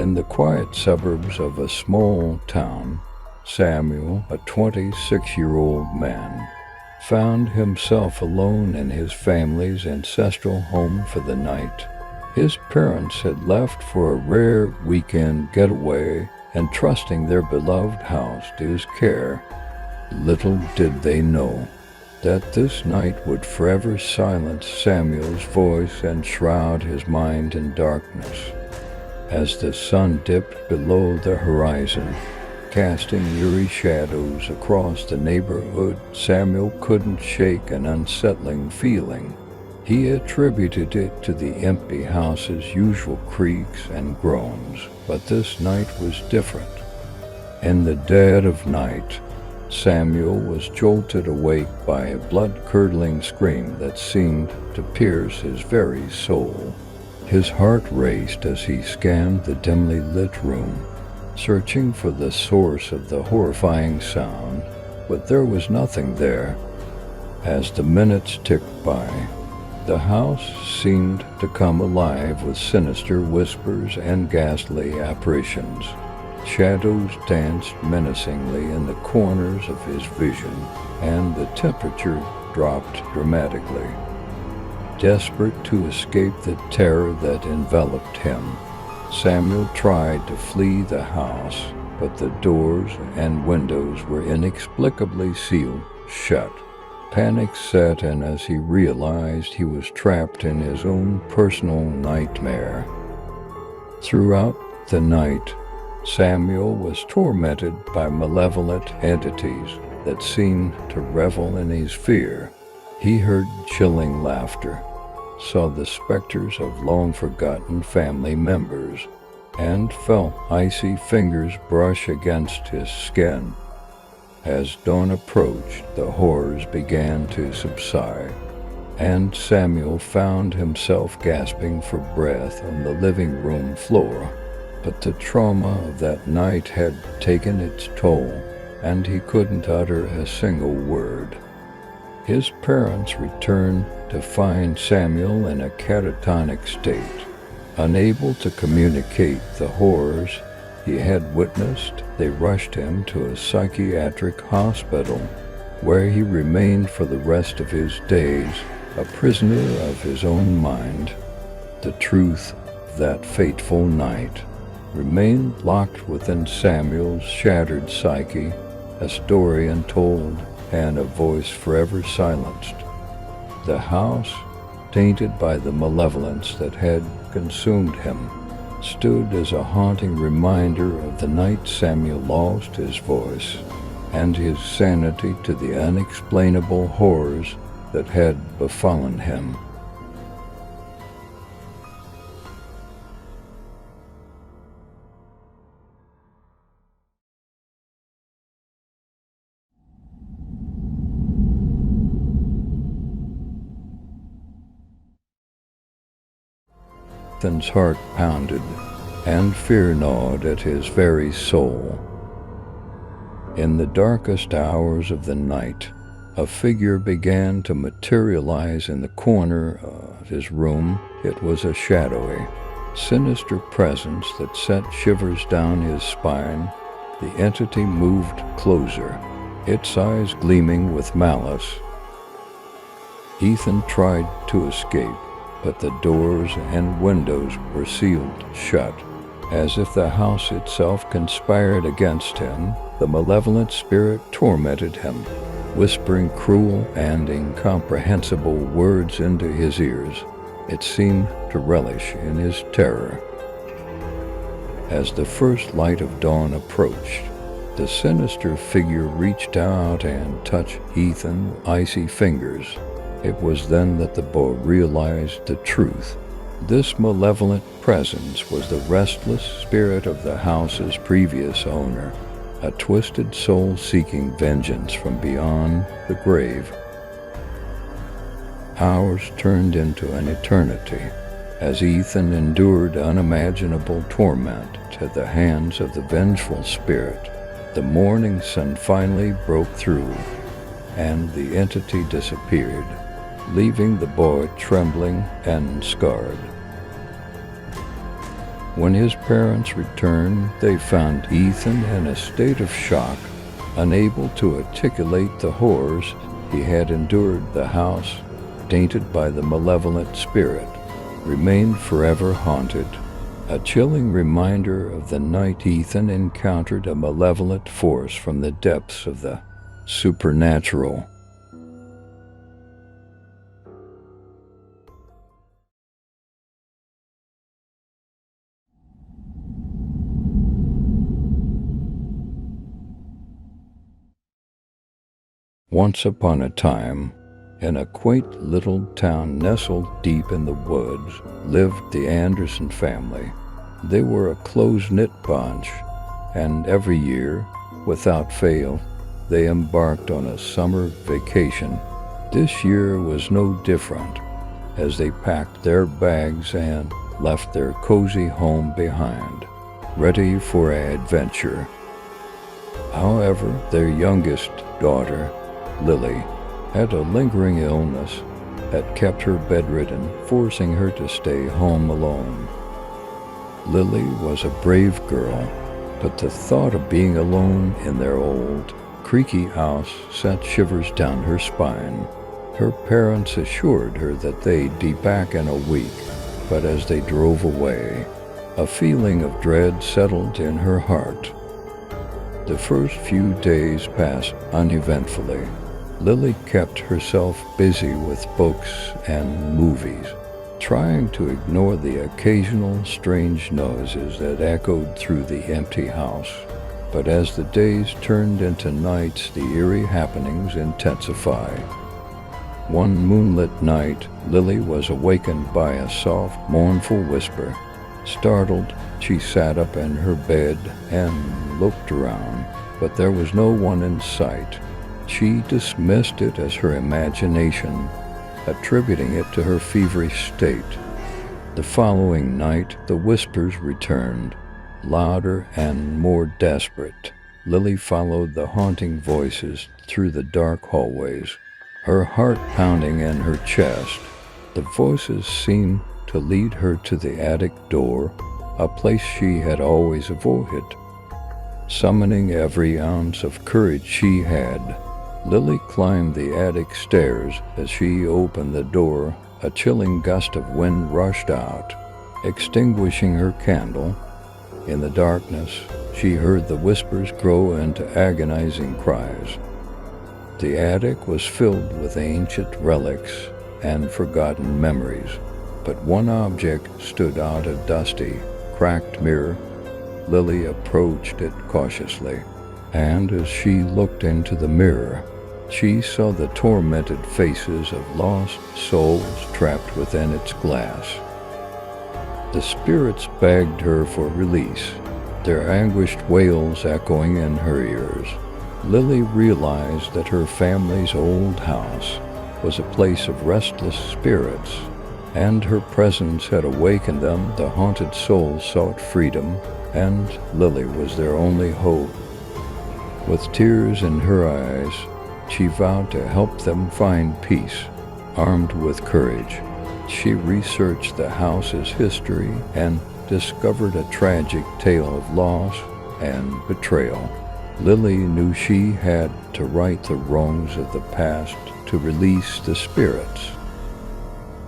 In the quiet suburbs of a small town, Samuel, a 26-year-old man, found himself alone in his family's ancestral home for the night. His parents had left for a rare weekend getaway, entrusting their beloved house to his care. Little did they know that this night would forever silence Samuel's voice and shroud his mind in darkness. As the sun dipped below the horizon, casting eerie shadows across the neighborhood, Samuel couldn't shake an unsettling feeling. He attributed it to the empty house's usual creaks and groans, but this night was different. In the dead of night, Samuel was jolted awake by a blood-curdling scream that seemed to pierce his very soul. His heart raced as he scanned the dimly lit room, searching for the source of the horrifying sound, but there was nothing there. As the minutes ticked by, the house seemed to come alive with sinister whispers and ghastly apparitions. Shadows danced menacingly in the corners of his vision, and the temperature dropped dramatically. Desperate to escape the terror that enveloped him, Samuel tried to flee the house, but the doors and windows were inexplicably sealed shut. Panic set in as he realized he was trapped in his own personal nightmare. Throughout the night, Samuel was tormented by malevolent entities that seemed to revel in his fear. He heard chilling laughter, saw the specters of long-forgotten family members, and felt icy fingers brush against his skin. As dawn approached, the horrors began to subside, and Samuel found himself gasping for breath on the living room floor. But the trauma of that night had taken its toll, and he couldn't utter a single word. His parents returned to find Samuel in a catatonic state. Unable to communicate the horrors he had witnessed, they rushed him to a psychiatric hospital, where he remained for the rest of his days, a prisoner of his own mind. The truth of that fateful night remained locked within Samuel's shattered psyche, a story untold and a voice forever silenced. The house, tainted by the malevolence that had consumed him, stood as a haunting reminder of the night Samuel lost his voice and his sanity to the unexplainable horrors that had befallen him. Ethan's heart pounded, and fear gnawed at his very soul. In the darkest hours of the night, a figure began to materialize in the corner of his room. It was a shadowy, sinister presence that sent shivers down his spine. The entity moved closer, its eyes gleaming with malice. Ethan tried to escape, but the doors and windows were sealed shut. As if the house itself conspired against him, the malevolent spirit tormented him, whispering cruel and incomprehensible words into his ears. It seemed to relish in his terror. As the first light of dawn approached, the sinister figure reached out and touched Ethan with icy fingers. It was then that the boy realized the truth. This malevolent presence was the restless spirit of the house's previous owner, a twisted soul seeking vengeance from beyond the grave. Hours turned into an eternity as Ethan endured unimaginable torment at the hands of the vengeful spirit. The morning sun finally broke through, and the entity disappeared, leaving the boy trembling and scarred. When his parents returned, they found Ethan in a state of shock, unable to articulate the horrors he had endured. The house, tainted by the malevolent spirit, remained forever haunted, a chilling reminder of the night Ethan encountered a malevolent force from the depths of the supernatural. Once upon a time, in a quaint little town nestled deep in the woods, lived the Anderson family. They were a close-knit bunch, and every year, without fail, they embarked on a summer vacation. This year was no different, as they packed their bags and left their cozy home behind, ready for an adventure. However, their youngest daughter, Lily, had a lingering illness that kept her bedridden, forcing her to stay home alone. Lily was a brave girl, but the thought of being alone in their old, creaky house sent shivers down her spine. Her parents assured her that they'd be back in a week, but as they drove away, a feeling of dread settled in her heart. The first few days passed uneventfully. Lily kept herself busy with books and movies, trying to ignore the occasional strange noises that echoed through the empty house. But as the days turned into nights, the eerie happenings intensified. One moonlit night, Lily was awakened by a soft, mournful whisper. Startled, she sat up in her bed and looked around, but there was no one in sight. She dismissed it as her imagination, attributing it to her feverish state. The following night, the whispers returned, louder and more desperate. Lily followed the haunting voices through the dark hallways, her heart pounding in her chest. The voices seemed to lead her to the attic door, a place she had always avoided. Summoning every ounce of courage she had, Lily climbed the attic stairs. As she opened the door, a chilling gust of wind rushed out, extinguishing her candle. In the darkness, she heard the whispers grow into agonizing cries. The attic was filled with ancient relics and forgotten memories, but one object stood out, a dusty, cracked mirror. Lily approached it cautiously, and as she looked into the mirror, she saw the tormented faces of lost souls trapped within its glass. The spirits begged her for release, their anguished wails echoing in her ears. Lily realized that her family's old house was a place of restless spirits, and her presence had awakened them. The haunted souls sought freedom, and Lily was their only hope. With tears in her eyes, she vowed to help them find peace. Armed with courage, she researched the house's history and discovered a tragic tale of loss and betrayal. Lily knew she had to right the wrongs of the past to release the spirits.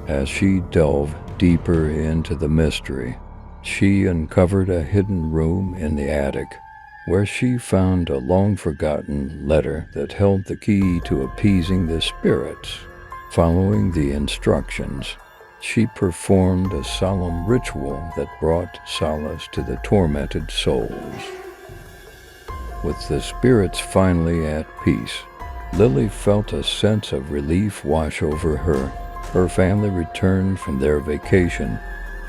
As she delved deeper into the mystery, she uncovered a hidden room in the attic, where she found a long-forgotten letter that held the key to appeasing the spirits. Following the instructions, she performed a solemn ritual that brought solace to the tormented souls. With the spirits finally at peace, Lily felt a sense of relief wash over her. Her family returned from their vacation,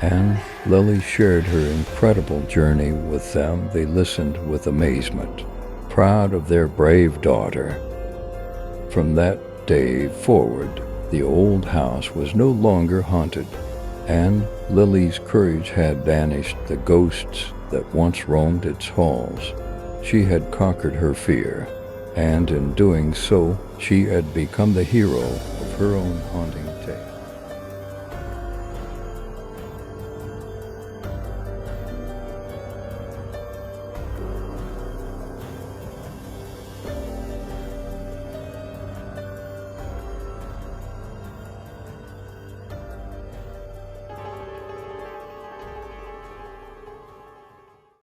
and Lily shared her incredible journey with them. They listened with amazement, proud of their brave daughter. From that day forward, the old house was no longer haunted, and Lily's courage had banished the ghosts that once roamed its halls. She had conquered her fear, and in doing so, she had become the hero of her own haunting tale.